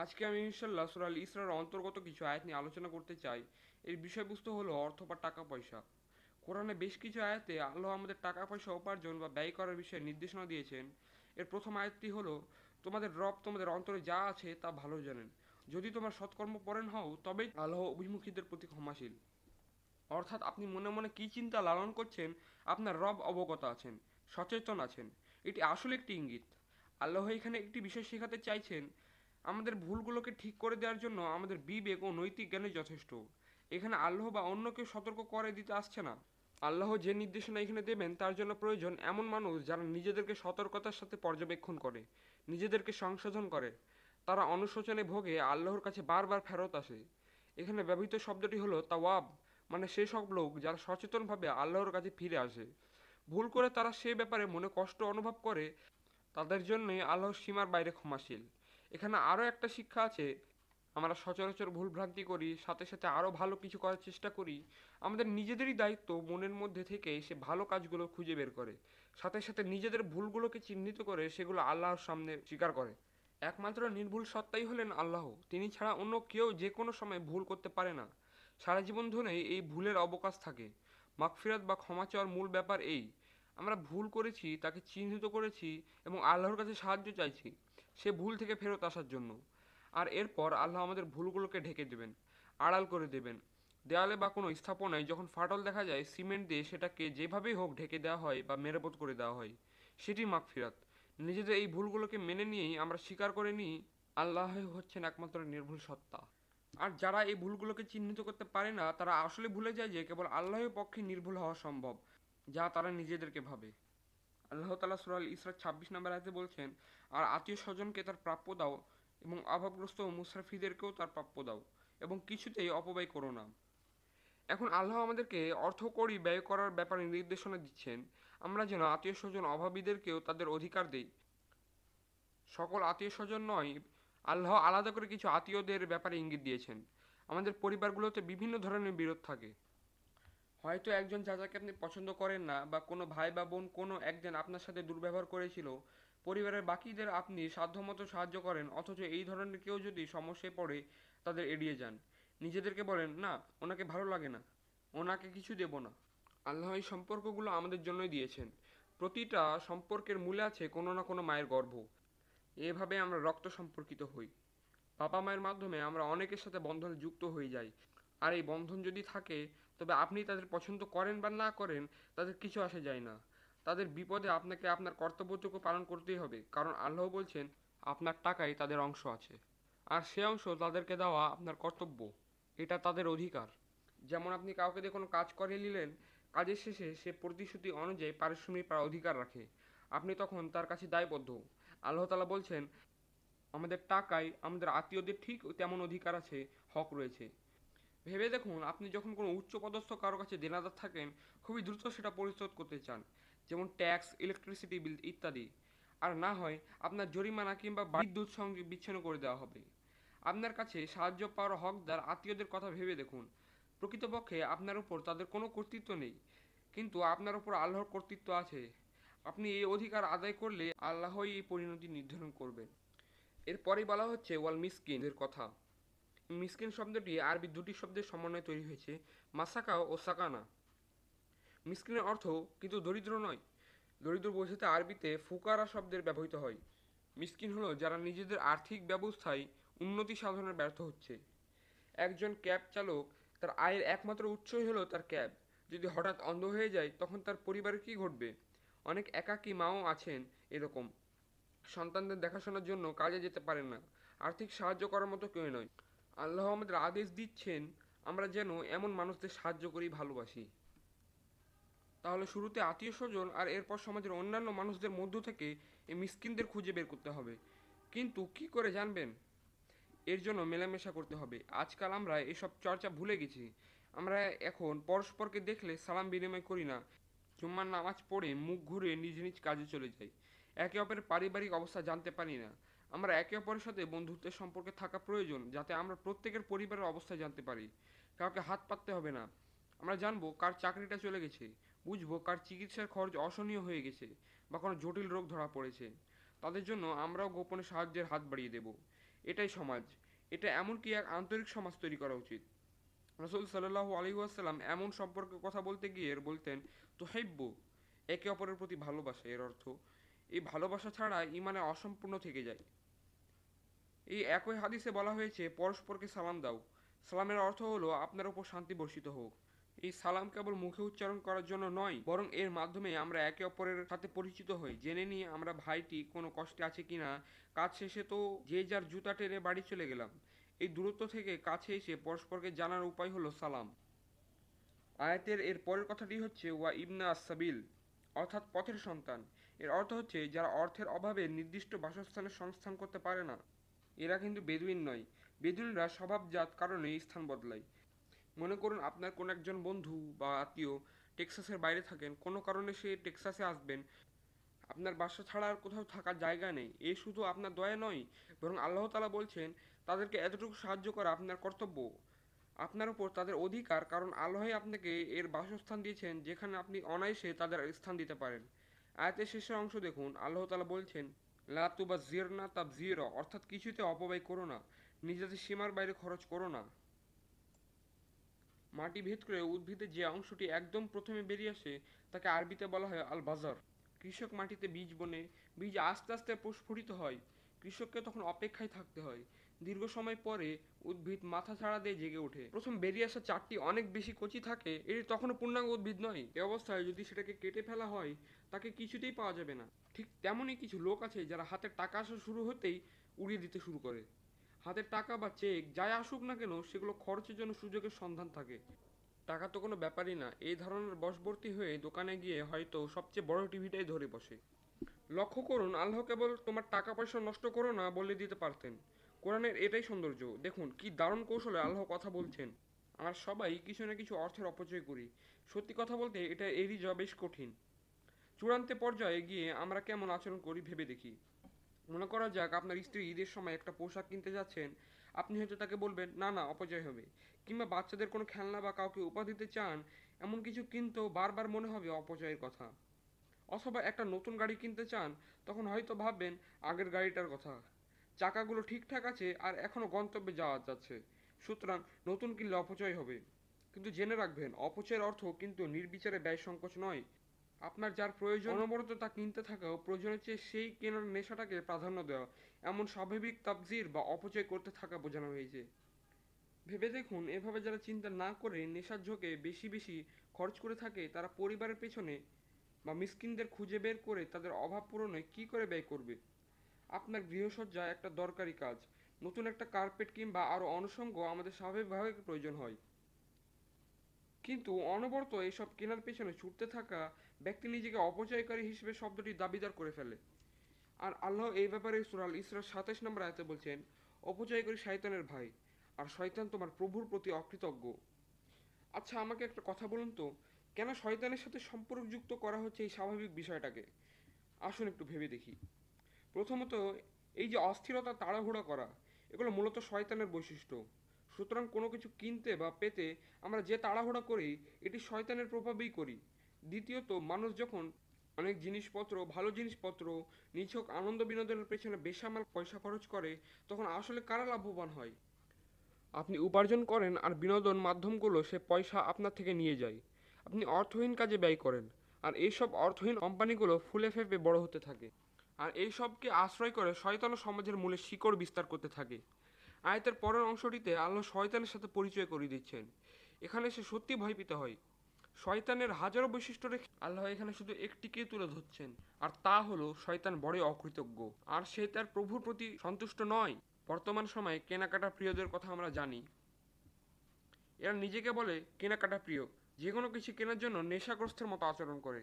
আজকে আমি ইনশাল্লাহ সূরা আল ইসরার অন্তর্গত কিছু আয়াত নিয়ে আলোচনা করতে চাই। এর বিষয়বস্তু হলো অর্থ বা টাকা পয়সা। কোরআনে বেশ কিছু আয়াতে আল্লাহ আমাদের টাকা পয়সা উপার্জন বা ব্যয় করার বিষয়ে নির্দেশনা দিয়েছেন। এর প্রথম আয়াতটি হলো, তোমাদের রব তোমাদের অন্তরে যা আছে তা ভালো জানেন। যদি তোমরা সৎকর্ম পরায়ণ হও তবেই আল্লাহ অভিমুখীদের প্রতি ক্ষমাশীল। অর্থাৎ আপনি মনে মনে কী চিন্তা লালন করছেন, আপনার রব অবগত আছেন, সচেতন আছেন। এটি আসলে একটি ইঙ্গিত। আল্লাহ এখানে একটি বিষয় শেখাতে চাইছেন, আমাদের ভুলগুলোকে ঠিক করে দেওয়ার জন্য আমাদের বিবেক ও নৈতিক জ্ঞানই যথেষ্ট। এখানে আল্লাহ বা অন্য কেউ সতর্ক করে দিতে আসছে না। আল্লাহ যে নির্দেশনা এখানে দেবেন তার জন্য প্রয়োজন এমন মানুষ যারা নিজেদেরকে সতর্কতার সাথে পর্যবেক্ষণ করে, নিজেদেরকে সংশোধন করে। তারা অনুশোচনে ভোগে আল্লাহর কাছে বারবার ফেরত আসে। এখানে ব্যবহৃত শব্দটি হলো তাওয়াব, মানে সেই সব লোক যারা সচেতনভাবে আল্লাহর কাছে ফিরে আসে। ভুল করে তারা সে ব্যাপারে মনে কষ্ট অনুভব করে, তাদের জন্যই আল্লাহর সীমার বাইরে ক্ষমাশীল। এখানে আরও একটা শিক্ষা আছে, আমরা সচরাচর ভুলভ্রান্তি করি, সাথে সাথে আরও ভালো কিছু করার চেষ্টা করি। আমাদের নিজেদেরই দায়িত্ব মনের মধ্যে থেকে সে ভালো কাজগুলো খুঁজে বের করে, সাথে সাথে নিজেদের ভুলগুলোকে চিহ্নিত করে সেগুলো আল্লাহর সামনে স্বীকার করে। একমাত্র নির্ভুল সত্তাই হলেন আল্লাহ, তিনি ছাড়া অন্য কেউ যে কোনো সময় ভুল করতে পারে না। সারা জীবন ধরে এই ভুলের অবকাশ থাকে। মাগফিরাত বা ক্ষমা চাওয়ার মূল ব্যাপার এই, আমরা ভুল করেছি, তাকে চিহ্নিত করেছি এবং আল্লাহর কাছে সাহায্য চাইছি সে ভুল থেকে ফেরত আসার জন্য। আর এরপর আল্লাহ আমাদের ভুলগুলোকে ঢেকে দেবেন, আড়াল করে দেবেন। দেয়ালে বা কোনো স্থাপনায় যখন ফাটল দেখা যায়, সিমেন্ট দিয়ে সেটাকে যেভাবেই হোক ঢেকে দেওয়া হয় বা মেরামত করে দেওয়া হয়, সেটি মাগফিরাত। নিজেদের এই ভুলগুলোকে মেনে নিয়েই আমরা স্বীকার করে নিই আল্লাহ হচ্ছেন একমাত্র নির্ভুল সত্তা। আর যারা এই ভুলগুলোকে চিহ্নিত করতে পারে না, তারা আসলে ভুলে যায় যে কেবল আল্লাহর পক্ষে নির্ভুল হওয়া সম্ভব, যা তারা নিজেদেরকে ভাবে। আল্লাহ তাআলা সূরা আল ইসরা ২৬ নম্বর আয়াতে বলছেন, আর আত্মীয় স্বজনকে তার প্রাপ্য দাও এবং অভাবগ্রস্ত ও মুসাফিরদেরকেও তার প্রাপ্য দাও এবং কিছুতেই অপব্যয় করো না। এখন আল্লাহ আমাদেরকে অর্থকড়ি ব্যয় করার ব্যাপারে নির্দেশনা দিচ্ছেন, আমরা যেন আত্মীয় স্বজন অভাবীদেরকেও তাদের অধিকার দেই। সকল আত্মীয় স্বজন নয়, আল্লাহ আলাদা করে কিছু আত্মীয়দের ব্যাপারে ইঙ্গিত দিয়েছেন। আমাদের পরিবারগুলোতে বিভিন্ন ধরনের বিরোধ থাকে। হয়তো একজন চাচাকে আপনি পছন্দ করেন না, বা কোনো ভাই বা বোন কোনো একদিন আপনার সাথে দুর্ব্যবহার করেছিল। পরিবারের বাকিদের আপনি সাধ্যমতো সাহায্য করেন, অথচ এই ধরনের কেউ যদি সমস্যায় পড়ে তাদের এড়িয়ে যান। নিজেদেরকে বলেন, না, ওনাকে ভালো লাগে না, ওনাকে কিছু দেব না। আল্লাহ এই সম্পর্কগুলো আমাদের জন্যই দিয়েছেন। প্রতিটা সম্পর্কের মূলে আছে কোনো না কোনো মায়ের গর্ভ। এভাবে আমরা রক্ত সম্পর্কিত হই। বাবা মায়ের মাধ্যমে আমরা অনেকের সাথে বন্ধনে যুক্ত হয়ে যাই। আর এই বন্ধন যদি থাকে, তবে আপনি তাদের পছন্দ করেন বা না করেন, তাদের কিছু আসে যায় না। তাদের বিপদে আপনাকে আপনার কর্তব্যটুকু পালন করতেই হবে, কারণ আল্লাহ বলছেন আপনার টাকায় তাদের অংশ আছে। আর সে অংশ তাদেরকে দেওয়া আপনার কর্তব্য, এটা তাদের অধিকার। যেমন আপনি কাউকে দিয়ে কোনো কাজ করিয়ে নিলেন, কাজের শেষে সে প্রতিশ্রুতি অনুযায়ী পারিশ্রমিক পাওয়ার অধিকার রাখে, আপনি তখন তার কাছে দায়বদ্ধ। আল্লাহ তাআলা বলছেন, আমাদের টাকায় আমাদের আত্মীয়দের ঠিক তেমন অধিকার আছে, হক রয়েছে। ভেবে দেখুন, আপনি যখন কোনো উচ্চপদস্থ কারো কাছে দেনাদার থাকেন, খুবই দ্রুত সেটা পরিশোধ করতে চান, যেমন ট্যাক্স, ইলেকট্রিসিটি বিল ইত্যাদি। আর না হয় আপনার জরিমানা কিংবা বিদ্যুৎ সংযোগ বিচ্ছিন্ন করে দেওয়া হবে। আপনার কাছে সাহায্য পাওয়ার হকদার আত্মীয়দের কথা ভেবে দেখুন। প্রকৃতপক্ষে আপনার উপর তাদের কোনো কর্তৃত্ব নেই, কিন্তু আপনার উপর আল্লাহর কর্তৃত্ব আছে। আপনি এই অধিকার আদায় করলে আল্লাহই এই পরিণতি নির্ধারণ করবেন। এরপরেই বলা হচ্ছে ওয়াল মিসকিনদের কথা। মিসকিন শব্দটি আরবি দুটি শব্দের সমন্বয়ে তৈরি হয়েছে, মাসাকা ও সাকানা। মিসকিনের অর্থ কিন্তু দরিদ্র নয়। দরিদ্র বোঝাতে আরবিতে ফুকারা শব্দের ব্যবহৃত হয়। মিসকিন হলো যারা নিজেদের আর্থিক ব্যবস্থায় উন্নতি সাধনে ব্যর্থ হচ্ছে। একজন ক্যাব চালক, তার আয়ের একমাত্র উৎসই হলো তার ক্যাব। যদি হঠাৎ অন্ধ হয়ে যায়, তখন তার পরিবারে কী ঘটবে? অনেক একাকী মাও আছেন এরকম, সন্তানদের দেখাশোনার জন্য কাজে যেতে পারেন না, আর্থিক সাহায্য করার মতো কেউ নয়। আল্লাহ আমাদের আদেশ দিচ্ছেন আমরা যেন এমন মানুষদের সাহায্য করি, ভালোবাসি। তাহলে শুরুতে আত্মীয় স্বজন আর এরপর সমাজের অন্যান্য মানুষদের মধ্য থেকে এই মিসকিনদের খুঁজে বের করতে হবে। কিন্তু কি করে জানবেন? এর জন্য মেলামেশা করতে হবে। আজকাল আমরা এসব চর্চা ভুলে গেছি। আমরা এখন পরস্পরকে দেখলে সালাম বিনিময় করি না, জুম্মার নামাজ পড়ে মুখ ঘুরে নিজ নিজ কাজে চলে যাই। একে অপরের পারিবারিক অবস্থা জানতে পারি না। আমরা একে অপরের সাথে বন্ধুত্বের সম্পর্কে থাকা প্রয়োজন, যাতে আমরা প্রত্যেকের পরিবারের অবস্থা জানতে পারি। কাউকে হাত পাততে হবে না। আমরা জানবো কার চাকরিটা চলে গেছে, বুঝবো কার চিকিৎসার খরচ অসহনীয় হয়ে গেছে বা কোনো জটিল রোগ ধরা পড়েছে। তাদের জন্য আমরাও গোপনে সাহায্যের হাত বাড়িয়ে দেব। এটাই সমাজ। এটা এমনকি এক আন্তরিক সমাজ তৈরি করা উচিত। রাসূল সাল্লাল্লাহু আলাইহি ওয়াসাল্লাম এমন সম্পর্কের কথা বলতে গিয়ে বলতেন, তুহিব্বু, একে অপরের প্রতি ভালোবাসা। এর অর্থ এই ভালোবাসা ছাড়া ইমানে অসম্পূর্ণ থেকে যায়। এই একই হাদিসে বলা হয়েছে পরস্পরকে সালাম দাও। সালামের অর্থ হলো আপনার উপর শান্তি বর্ষিত হোক। এই সালাম কেবল মুখে উচ্চারণ করার জন্য নয়, বরং এর মাধ্যমে আমরা একে অপরের সাথে পরিচিত হই, জেনে নিই আমরা ভাইটি কোনো কষ্টে আছে কিনা। কাজ শেষে তো যে যার জুতা টেনে বাড়ি চলে গেলাম। এই দূরত্ব থেকে কাছে এসে পরস্পরকে জানার উপায় হলো সালাম। আয়াতের এর পরের কথাটি হচ্ছে ওয়া ইবনা আস-সাবিল, অর্থাৎ পথের সন্তান। এর অর্থ হচ্ছে যারা অর্থের অভাবে নির্দিষ্ট বাসস্থানের সংস্থান করতে পারে না। এরা কিন্তু বেদুইন নয়। বেদুইনরা স্বভাবজাত কারণে স্থান বদলায়। মনে করুন আপনার কোনো একজন বন্ধু বা আত্মীয় টেক্সাসের বাইরে থাকেন, কোনো কারণে সে টেক্সাসে আসবেন। আপনার বাসা ছাড়া আর কোথাও থাকার জায়গা নেই। এ শুধু আপনার দয়া নয়, বরং আল্লাহ তাআলা বলছেন তাদেরকে এতটুকু সাহায্য করা আপনার কর্তব্য, আপনার উপর তাদের অধিকার, কারণ আল্লাহই আপনাকে এর বাসস্থান দিয়েছেন যেখানে আপনি অনায়াসে তাদের স্থান দিতে পারেন। আয়াতের শেষের অংশ দেখুন, আল্লাহ তাআলা বলছেন লা তুবাযজিরনা তাবযীরা, অর্থাৎ কিছুতে অপব্যয় করো না, নিজেদের সীমার বাইরে খরচ করো না। মাটি ভেদ করে উদ্ভিদের যে অংশটি একদম প্রথমে বেরিয়ে আসে তাকে আরবিতে বলা হয় আল বাজার। কৃষক মাটিতে বীজ বোনে, বীজ আস্তে আস্তে প্রস্ফুটিত হয়। কৃষককে তখন অপেক্ষায় থাকতে হয়। দীর্ঘ সময় পরে উদ্ভিদ মাথা ছাড়া দিয়ে জেগে ওঠে। প্রথম বেরিয়ে আসা চারটি অনেক বেশি কচি থাকে, এটি তখনও পূর্ণাঙ্গ উদ্ভিদ নয়। এ অবস্থায় যদি সেটাকে কেটে ফেলা হয় তাকে কিছুতেই পাওয়া যাবে না। ঠিক তেমনই কিছু লোক আছে যারা হাতের টাকা আসা শুরু হতেই উড়িয়ে দিতে শুরু করে। হাতের টাকা বা চেক যাই আসুক না কেন সেগুলো খরচের জন্য সুযোগের সন্ধান থাকে। টাকা তো কোনো ব্যাপারই না, এই ধরনের বশবর্তী হয়ে দোকানে গিয়ে হয়তো সবচেয়ে বড় টিভিটাই ধরে বসে। লক্ষ্য করুন, আল্লাহ কেবল তোমার টাকা পয়সা নষ্ট করো না বলে দিতে পারতেন। কোরআনের এটাই সৌন্দর্য। দেখুন কি দারুণ কৌশলে আল্লাহ কথা বলছেন। আমরা সবাই কিছু না কিছু অর্থের অপচয় করি। সত্যি কথা বলতে এটা এড়িয়ে যাওয়া বেশ কঠিন। চূড়ান্ত পর্যায়ে গিয়ে আমরা কেমন আচরণ করি ভেবে দেখি। মনে করা যাক আপনার স্ত্রী ঈদের সময় একটা পোশাক কিনতে যাচ্ছেন। আপনি হয়তো তাকে বলবেন না না অপচয় হবে, কিংবা বাচ্চাদের কোনো খেলনা বা কাউকে উপহার দিতে চান, এমন কিছু কিনতেও বারবার মনে হবে অপচয়ের কথা। অথবা একটা নতুন গাড়ি কিনতে চান, তখন হয়তো ভাববেন আগের গাড়িটার কথা, চাকাগুলো ঠিকঠাক আছে আর এখনো গন্তব্যে যাওয়া যাচ্ছে, সুতরাং নতুন কিনলে অপচয় হবে। কিন্তু জেনে রাখবেন অপচয়ের অর্থ কিন্তু নির্বিচারে ব্যয় সংকোচ নয়। আপনার যার প্রয়োজন অনবরত তা কিনতে থাকা ও প্রয়োজনের চেয়ে সেই কেনার নেশাটাকে প্রাধান্য দেওয়া, এমন স্বাভাবিক তাবজির বা অপচয় করতে থাকা বোঝানো হয়েছে। ভেবে দেখুন, এভাবে যারা চিন্তা না করে নেশার ঝোঁকে বেশি বেশি খরচ করে থাকে তারা পরিবারের পেছনে বা মিসকিনদের খুঁজে বের করে তাদের অভাব পূরণে কী করে ব্যয় করবে। আপনার গৃহসজ্জা একটা দরকারি কাজ, নতুন একটা কার্পেট কিংবা আরও অনুষঙ্গ আমাদের স্বাভাবিকভাবে প্রয়োজন হয়। কিন্তু অনবরত এসব কেনার পেছনে ছুটতে থাকা ব্যক্তি নিজেকে অপচয়কারী হিসেবে শব্দটি দাবিদার করে ফেলে। আর আল্লাহ এই ব্যাপারে সূরা আল ইসরার ২৭ নম্বর আয়াতে বলছেন, অপচয়কারী শয়তানের ভাই, আর শয়তান তোমার প্রভুর প্রতি অকৃতজ্ঞ। আচ্ছা আমাকে একটা কথা বলুন তো, কেন শয়তানের সাথে সম্পর্কযুক্ত করা হচ্ছে এই স্বাভাবিক বিষয়টাকে? আসুন একটু ভেবে দেখি। প্রথমত, এই যে অস্থিরতা, তাড়াহুড়া করা, এগুলো মূলত শয়তানের বৈশিষ্ট্য। সুতরাং কোনো কিছু কিনতে বা পেতে আমরা যে তাড়াহুড়া করি এটি শয়তানের প্রভাবেই করি। দ্বিতীয়ত, মানুষ যখন অনেক জিনিসপত্র, ভালো জিনিসপত্র, নিছক আনন্দ বিনোদনের পেছনে বেসামাল পয়সা খরচ করে, তখন আসলে কারা লাভবান হয়? আপনি উপার্জন করেন আর বিনোদন মাধ্যমগুলো সে পয়সা আপনার থেকে নিয়ে যায়। আপনি অর্থহীন কাজে ব্যয় করেন, আর এইসব অর্থহীন কোম্পানিগুলো ফুলে ফেঁপে বড় হতে থাকে। আর এই সবকে আশ্রয় করে শয়তান ও সমাজের মূলে শিকড় বিস্তার করতে থাকে। আয়াতের পরের অংশটিতে আল্লাহ শয়তানের সাথে পরিচয় করিয়ে দিচ্ছেন। এখানে সে সত্যি ভয় পেতে হয়। শয়তানের হাজারো বৈশিষ্ট্য রেখে আল্লাহ এখানে শুধু একটিকেই তুলে ধরছেন, আর তা হলো শয়তান বড়ই অকৃতজ্ঞ, আর সে তার প্রভুর প্রতি সন্তুষ্ট নয়। বর্তমান সময়ে কেনাকাটা প্রিয়দের কথা আমরা জানি। এরা নিজেকে বলে কেনাকাটা প্রিয়, যে কোনো কিছু কেনার জন্য নেশাগ্রস্তের মতো আচরণ করে।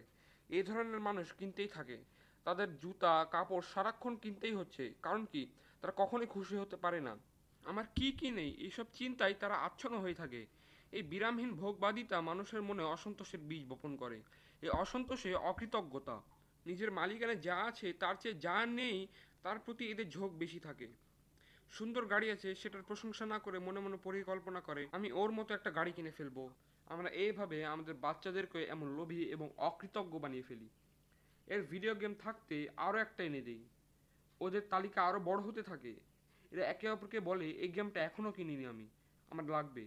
এই ধরনের মানুষ কিনতেই থাকে। তাদের জুতা কাপড় সারাক্ষণ কিনতেই হচ্ছে, কারণ কি, তারা কখনোই খুশি হতে পারে না। আমার কি কি নেই এইসব চিন্তায় তারা আচ্ছন্ন হয়ে থাকে। এই বিরামহীন ভোগবাদিতা মানুষের মনে অসন্তোষের বীজ বপন করে। এই অসন্তোষে অকৃতজ্ঞতা, নিজের মালিকানায় যা আছে তার চেয়ে যা নেই তার প্রতি এদের ঝোঁক বেশি থাকে। সুন্দর গাড়ি আছে সেটার প্রশংসা না করে মনে মনে পরিকল্পনা করে আমি ওর মতো একটা গাড়ি কিনে ফেলবো। আমরা এইভাবে আমাদের বাচ্চাদেরকে এমন লোভী এবং অকৃতজ্ঞ বানিয়ে ফেলি। এর ভিডিও গেম থাকতে আরও একটা এনে দিই, ওদের তালিকা আরও বড় হতে থাকে। এরা একে অপরকে বলে এই গেমটা এখনও কিনিনি আমি, আমার লাগবে।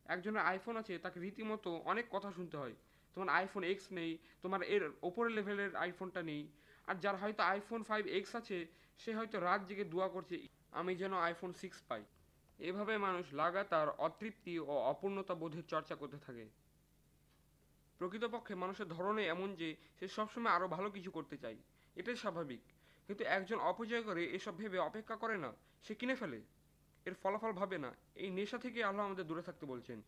একজনের আইফোন আছে, তাকে রীতিমতো অনেক কথা শুনতে হয়, তোমার আইফোন এক্স নেই, তোমার এর ওপরের লেভেলের আইফোনটা নেই। আর যার হয়তো আইফোন 5 এক্স আছে, সে হয়তো রাত জেগে দোয়া করছে আমি যেন আইফোন 6 পাই। এভাবে মানুষ লাগাতার অতৃপ্তি ও অপূর্ণতা বোধের চর্চা করতে থাকে। প্রকৃতপক্ষে মানুষের ধরনে এমন যে সে সবসময় আরও ভালো কিছু করতে চায়, এটাই স্বাভাবিক। কিন্তু একজন অপচয় করে এসব ভেবে অপেক্ষা করে না, সে কিনে ফেলে, এর ফলাফল ভাবে না। এই নেশা থেকে আল্লাহ আমাদের দূরে থাকতে বলছেন।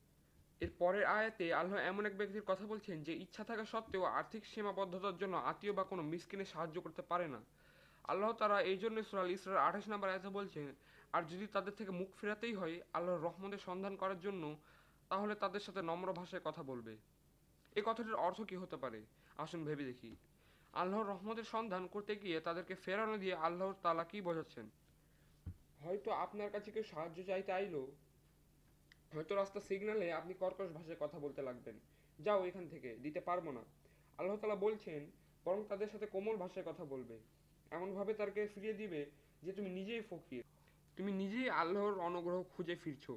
এর পরের আয়াতে আল্লাহ এমন এক ব্যক্তির কথা বলছেন যে ইচ্ছা থাকা সত্ত্বেও আর্থিক সীমাবদ্ধতার জন্য আত্মীয় বা কোনো মিসকিনে সাহায্য করতে পারে না। আল্লাহ তারা এই জন্য সূরা আল ইসরার 28 নম্বর আয়াতে বলছেন, আর যদি তাদের থেকে মুখ ফেরাতেই হয় আল্লাহর রহমতের সন্ধান করার জন্য, তাহলে তাদের সাথে নম্র ভাষায় কথা বলবে। এই কথাটির অর্থ কী হতে পারে, আসুন ভেবে দেখি। আল্লাহর রহমতের সন্ধান করতে গিয়ে তাদেরকে ফেরানো দিয়ে আল্লাহর তাআলা কী বোঝাচ্ছেন? হয়তো আপনার কাছে কেউ সাহায্য চাইতে আইলো, হয়তো রাস্তা সিগন্যালে আপনি কর্কশ ভাষায় কথা বলতে লাগবেন, যাও এখান থেকে, দিতে পারবো না। আল্লাহ তাআলা বলছেন, বরং তাদের সাথে কোমল ভাষায় কথা বলবে, এমনভাবে তাদেরকে ফিরিয়ে দিবে যে তুমি নিজেই ফকির, তুমি নিজেই আল্লাহর অনুগ্রহ খুঁজে ফিরছো।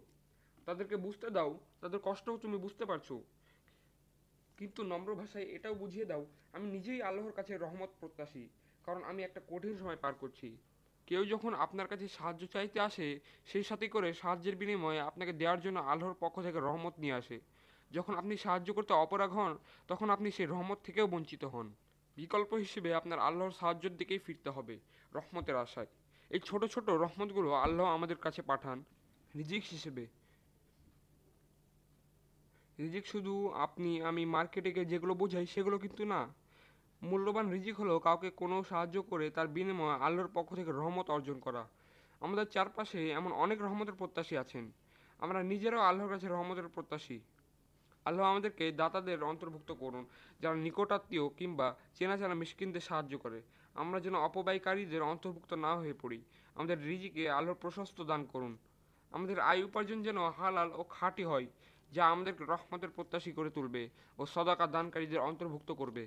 তাদেরকে বুঝতে দাও, তাদের কষ্টও তুমি বুঝতে পারছো, কিন্তু নম্র ভাষায় এটাও বুঝিয়ে দাও আমি নিজেই আল্লাহর কাছে রহমত প্রত্যাশী, কারণ আমি একটা কঠিন সময় পার করছি। কেউ যখন আপনার কাছে সাহায্য চাইতে আসে, সেই সাথে করে সাহায্যের বিনিময়ে আপনাকে দেওয়ার জন্য আল্লাহর পক্ষ থেকে রহমত নিয়ে আসে। যখন আপনি সাহায্য করতে অপারগ হন, তখন আপনি সেই রহমত থেকেও বঞ্চিত হন। বিকল্প হিসেবে আপনার আল্লাহর সাহায্যের দিকেই ফিরতে হবে, রহমতের আশায়। এই ছোট ছোট রহমতগুলো আল্লাহ আমাদের কাছে পাঠান রিজিক হিসেবে। রিজিক শুধু আপনি আমি মার্কেটে গিয়ে যেগুলো বোঝাই সেগুলো কিন্তু না। মূল্যবান রিজিক হলো কাউকে কোনো সাহায্য করে তার বিনিময়ে আল্লাহর পক্ষ থেকে রহমত অর্জন করা। আমাদের চারপাশে এমন অনেক রহমতের প্রত্যাশী আছেন, আমরা নিজেরাও আল্লাহর কাছে রহমতের প্রত্যাশী। আল্লাহ আমাদেরকে দাতাদের অন্তর্ভুক্ত করুন, যারা নিকটাত্মীয় কিংবা চেনা জানা মিসকিনদের সাহায্য করে। আমরা যেন অপব্যয়কারীদের অন্তর্ভুক্ত না হয়ে পড়ি। আমাদের রিজিকে আল্লাহর প্রশস্ত দান করুন। আমাদের আয় উপার্জন যেন হালাল ও খাঁটি হয়, যা আমাদেরকে রহমতের প্রত্যাশী করে তুলবে ও সদাকা দানকারীদের অন্তর্ভুক্ত করবে।